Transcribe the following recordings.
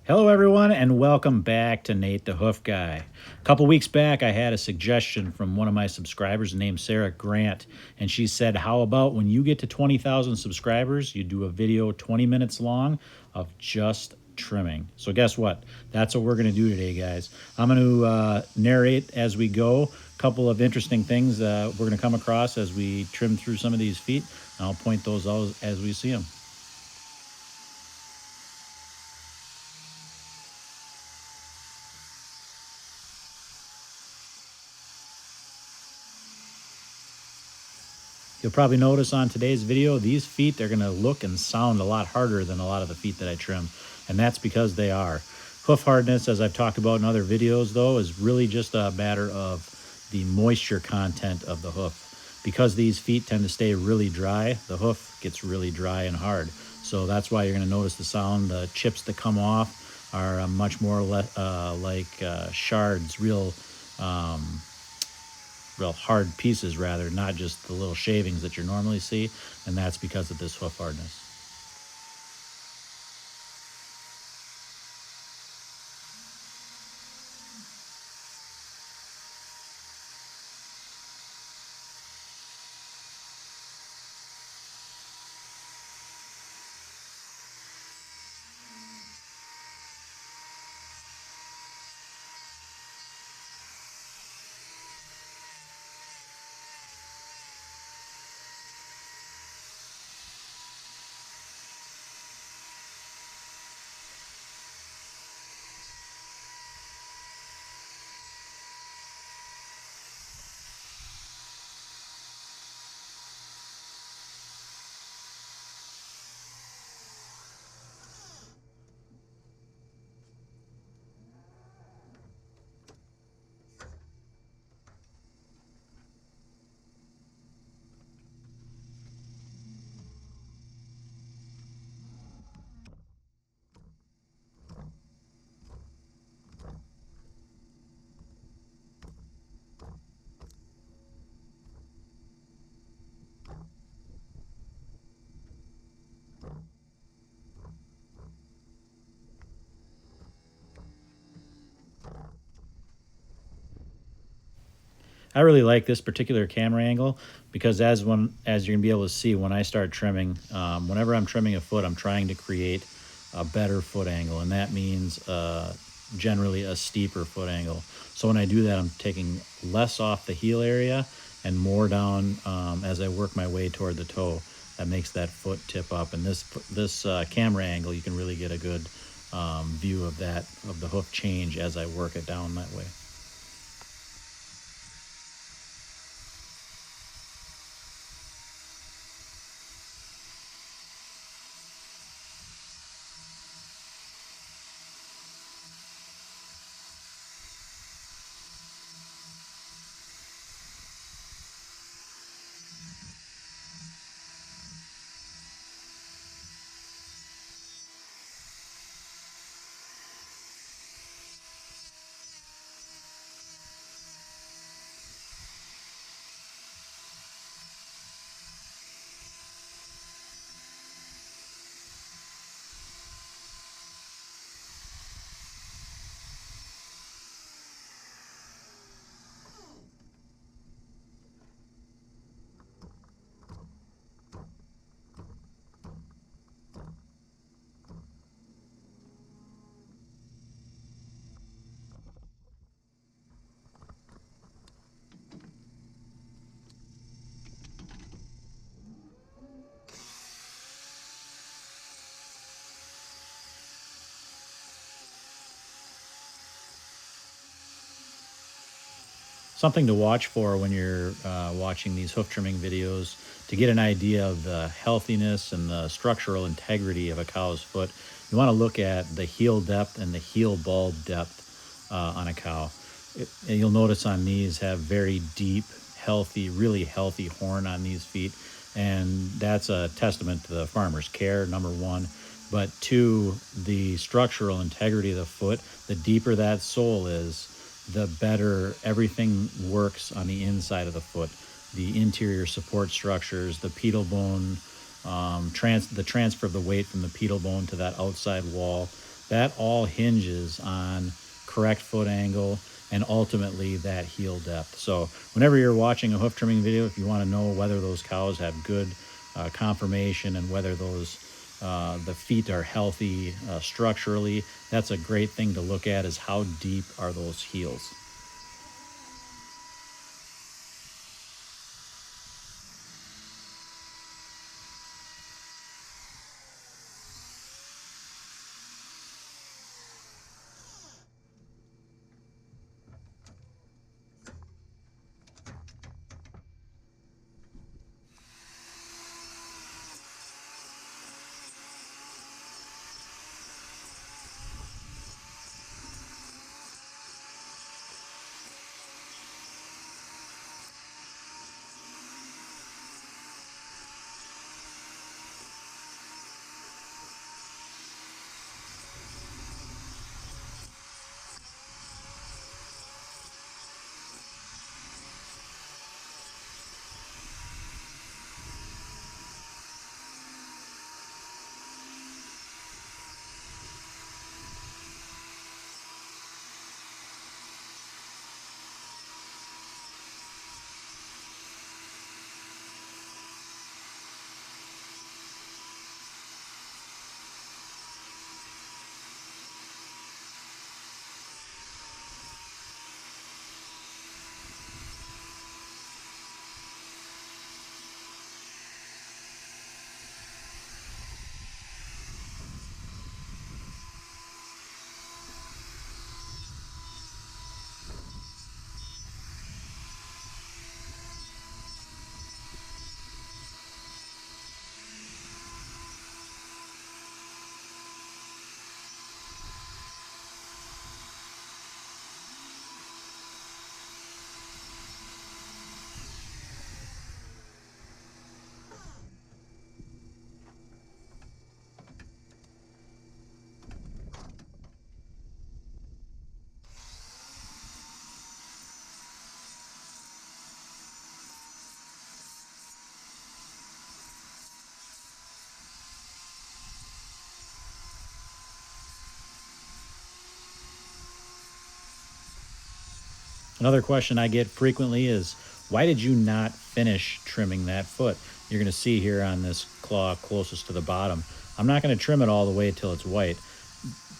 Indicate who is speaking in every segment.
Speaker 1: Hello, everyone, and welcome back to Nate the Hoof Guy. A couple weeks back, I had a suggestion from one of my subscribers named Sarah Grant, and she said, how about when you get to 20,000 subscribers, you do a video 20 minutes long of just trimming. So guess what? That's what we're going to do today, guys. I'm going to narrate as we go a couple of interesting things we're going to come across as we trim through some of these feet, and I'll point those out as we see them. You'll probably notice on today's video, these feet are gonna look and sound a lot harder than a lot of the feet that I trim, and that's because they are. Hoof hardness, as I've talked about in other videos though, is really just a matter of the moisture content of the hoof. Because these feet tend to stay really dry, the hoof gets really dry and hard. So that's why you're gonna notice the sound. The chips that come off are much more like shards, real hard pieces rather, not just the little shavings that you normally see, and that's because of this hoof hardness. I really like this particular camera angle because as you're gonna be able to see when I start trimming, whenever I'm trimming a foot, I'm trying to create a better foot angle, and that means generally a steeper foot angle. So when I do that, I'm taking less off the heel area and more down as I work my way toward the toe. That makes that foot tip up, and this camera angle, you can really get a good view of the hoof change as I work it down that way. Something to watch for when you're watching these hoof trimming videos to get an idea of the healthiness and the structural integrity of a cow's foot. You want to look at the heel depth and the heel bulb depth on a cow. And you'll notice on these have very deep, healthy, really healthy horn on these feet. And that's a testament to the farmer's care, number one. But two, the structural integrity of the foot. The deeper that sole is, the better everything works on the inside of the foot. The interior support structures, the pedal bone, the transfer of the weight from the pedal bone to that outside wall. That all hinges on correct foot angle and ultimately that heel depth. So whenever you're watching a hoof trimming video, if you want to know whether those cows have good conformation and whether those the feet are healthy structurally, that's a great thing to look at, is how deep are those heels. Another question I get frequently is, why did you not finish trimming that foot? You're going to see here on this claw closest to the bottom, I'm not going to trim it all the way till it's white.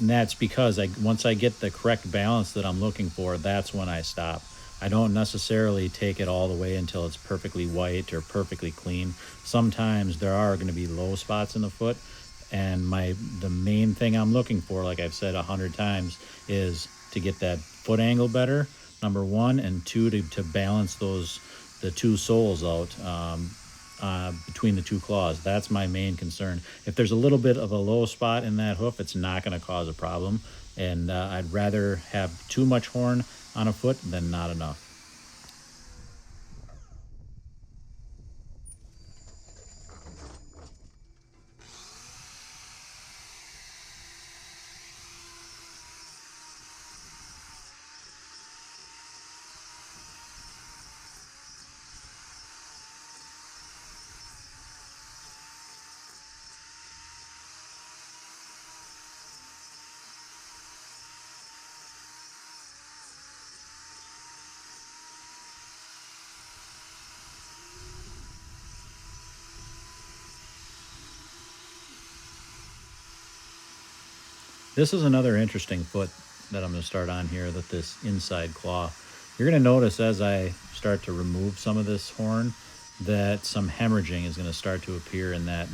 Speaker 1: And that's because once I get the correct balance that I'm looking for, that's when I stop. I don't necessarily take it all the way until it's perfectly white or perfectly clean. Sometimes there are going to be low spots in the foot, and the main thing I'm looking for, like I've said 100 times, is to get that foot angle better, number one, and two, to balance the two soles out between the two claws. That's my main concern. If there's a little bit of a low spot in that hoof, it's not going to cause a problem, and I'd rather have too much horn on a foot than not enough. This is another interesting foot that I'm going to start on here, that this inside claw. You're going to notice as I start to remove some of this horn that some hemorrhaging is going to start to appear in that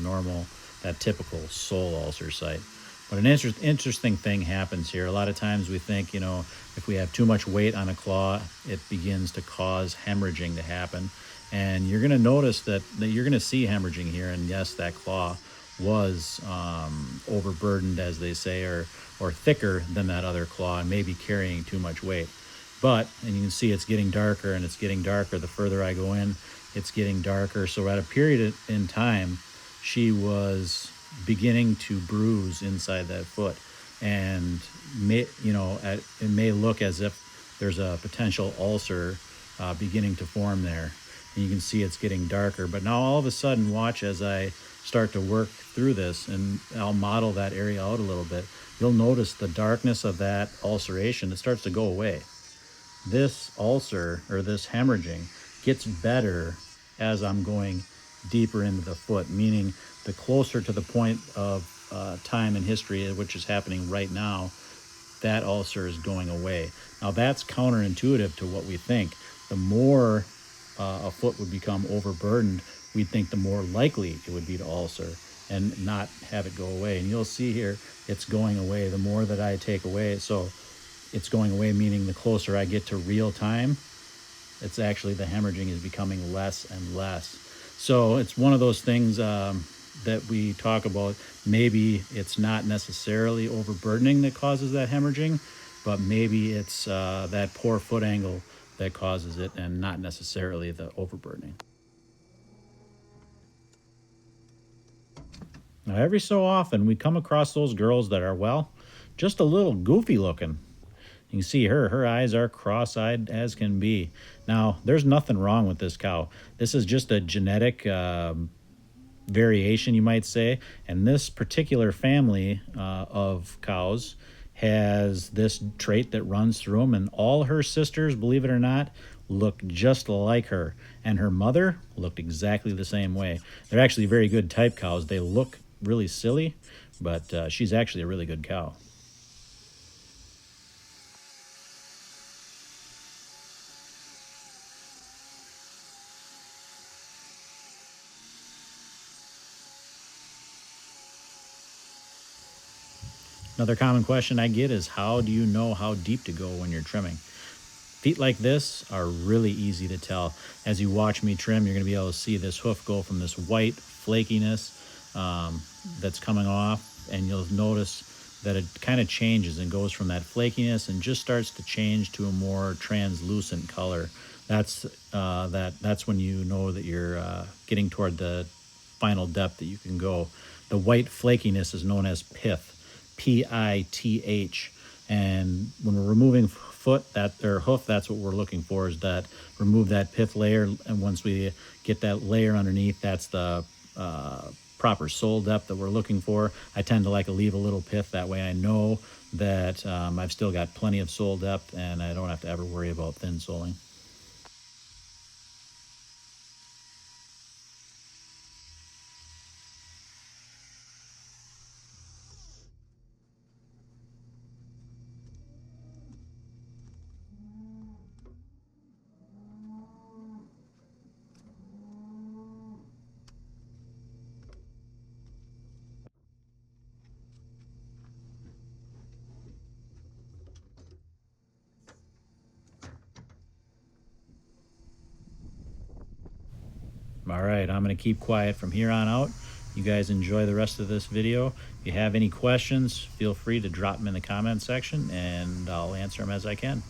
Speaker 1: typical sole ulcer site. But an interesting thing happens here. A lot of times we think, if we have too much weight on a claw, it begins to cause hemorrhaging to happen. And you're going to notice that you're going to see hemorrhaging here. And yes, that claw was overburdened, as they say, or thicker than that other claw, and maybe carrying too much weight. And you can see it's getting darker, and it's getting darker. The further I go in, it's getting darker. So at a period in time, she was beginning to bruise inside that foot, and it may look as if there's a potential ulcer beginning to form there. and you can see it's getting darker. But now all of a sudden, watch as I start to work through this, and I'll model that area out a little bit. You'll notice the darkness of that ulceration. It starts to go away. This ulcer, or this hemorrhaging, gets better as I'm going deeper into the foot, meaning the closer to the point of time in history, which is happening right now, that ulcer is going away. Now that's counterintuitive to what we think. The more a foot would become overburdened, we'd think the more likely it would be to ulcer and not have it go away. And you'll see here, it's going away the more that I take away. So it's going away, meaning the closer I get to real time, it's actually, the hemorrhaging is becoming less and less. So it's one of those things that we talk about. Maybe it's not necessarily overburdening that causes that hemorrhaging, but maybe it's that poor foot angle that causes it, and not necessarily the overburdening. Now, every so often we come across those girls that are, well, just a little goofy looking. You can see her eyes are cross-eyed as can be. Now, there's nothing wrong with this cow. This is just a genetic variation, you might say. And this particular family of cows has this trait that runs through them. And all her sisters, believe it or not, look just like her. And her mother looked exactly the same way. They're actually very good type cows. They look really silly, but she's actually a really good cow. Another common question I get is, how do you know how deep to go when you're trimming? Feet like this are really easy to tell. As you watch me trim, you're going to be able to see this hoof go from this white flakiness that's coming off, and you'll notice that it kind of changes and goes from that flakiness and just starts to change to a more translucent color. That's when you know that you're getting toward the final depth that you can go. The white flakiness is known as pith, P-I-T-H. And when we're removing foot, that or hoof, that's what we're looking for, is that remove that pith layer. And once we get that layer underneath, that's the proper sole depth that we're looking for. I tend to like to leave a little pith, that way I know that I've still got plenty of sole depth and I don't have to ever worry about thin soling. All right, I'm going to keep quiet from here on out. You guys enjoy the rest of this video. If you have any questions, feel free to drop them in the comment section and I'll answer them as I can.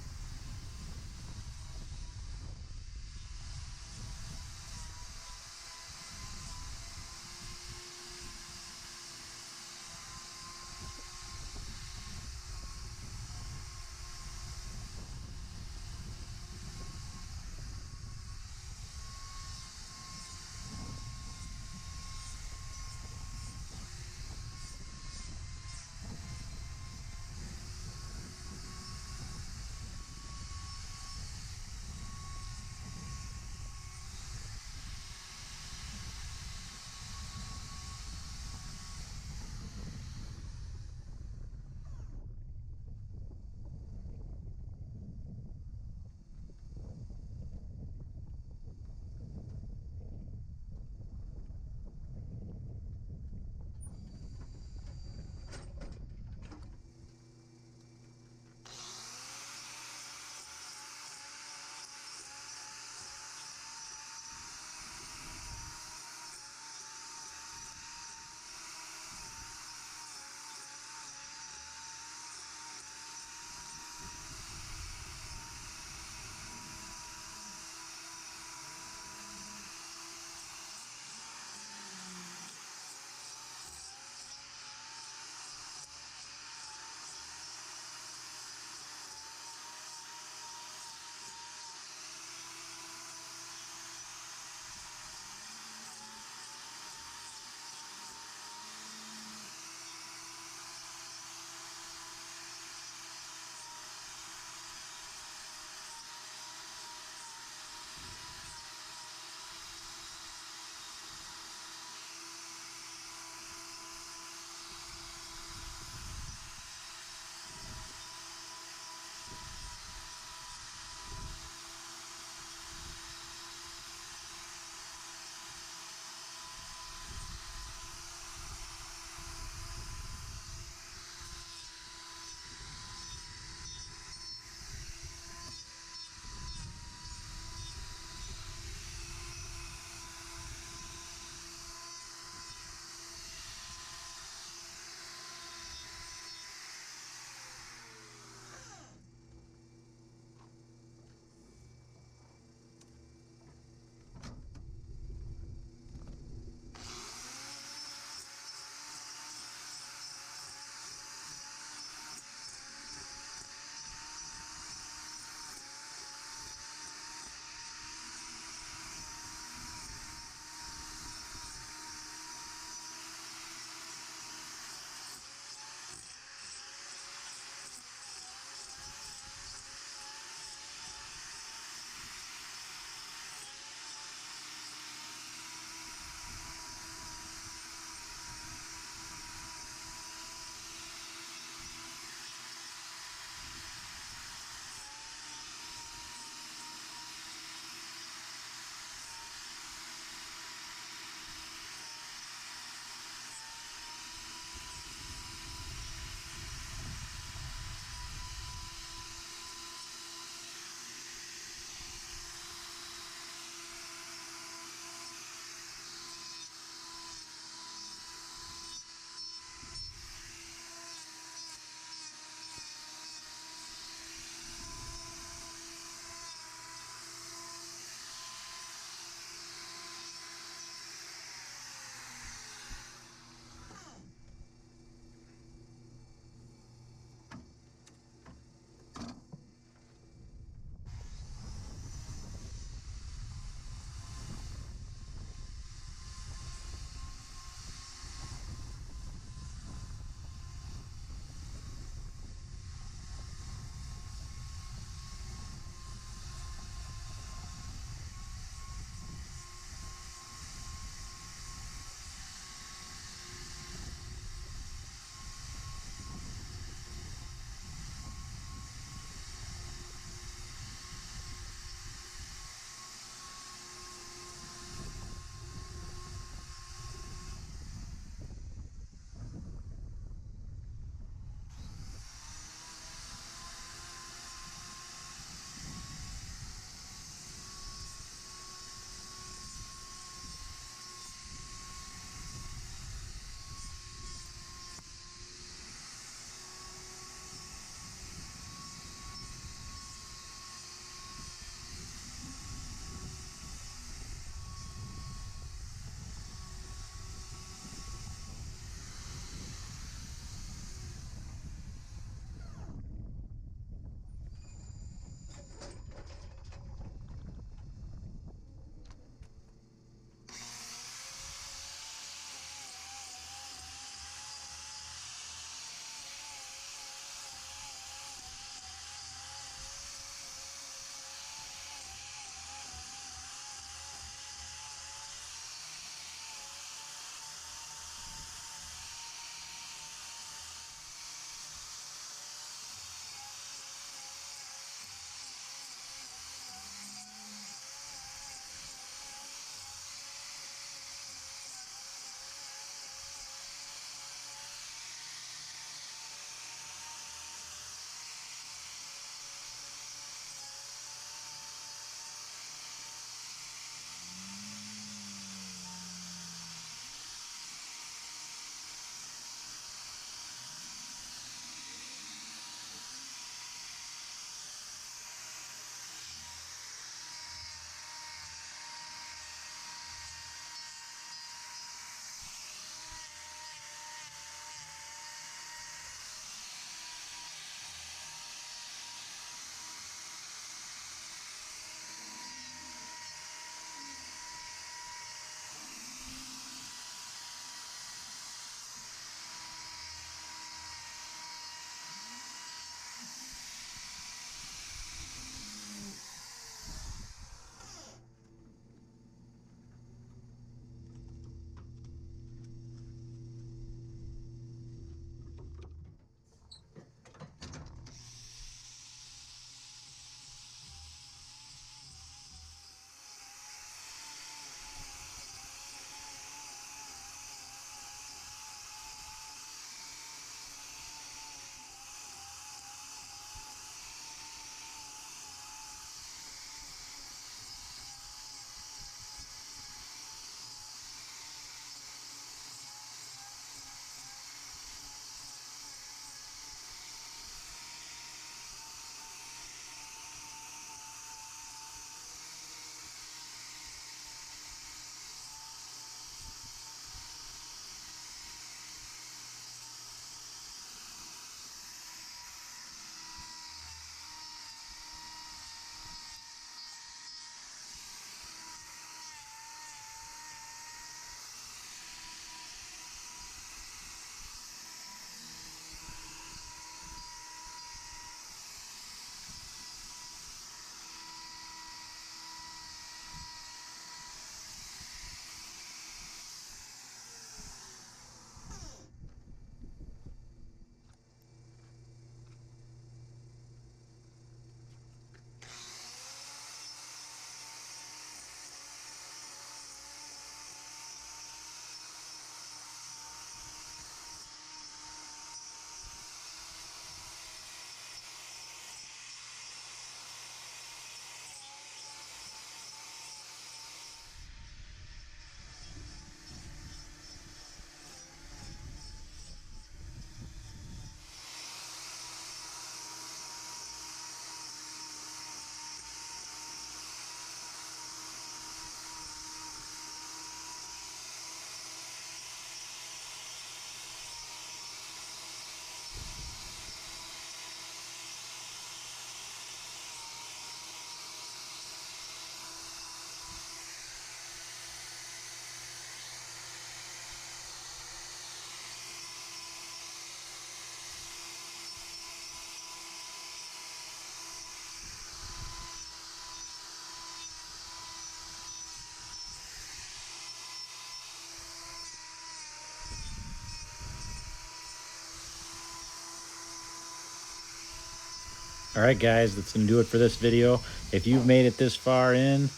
Speaker 1: All right, guys, that's going to do it for this video. If you've made it this far in,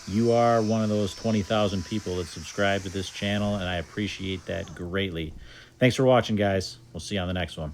Speaker 1: you are one of those 20,000 people that subscribe to this channel, and I appreciate that greatly. Thanks for watching, guys. We'll see you on the next one.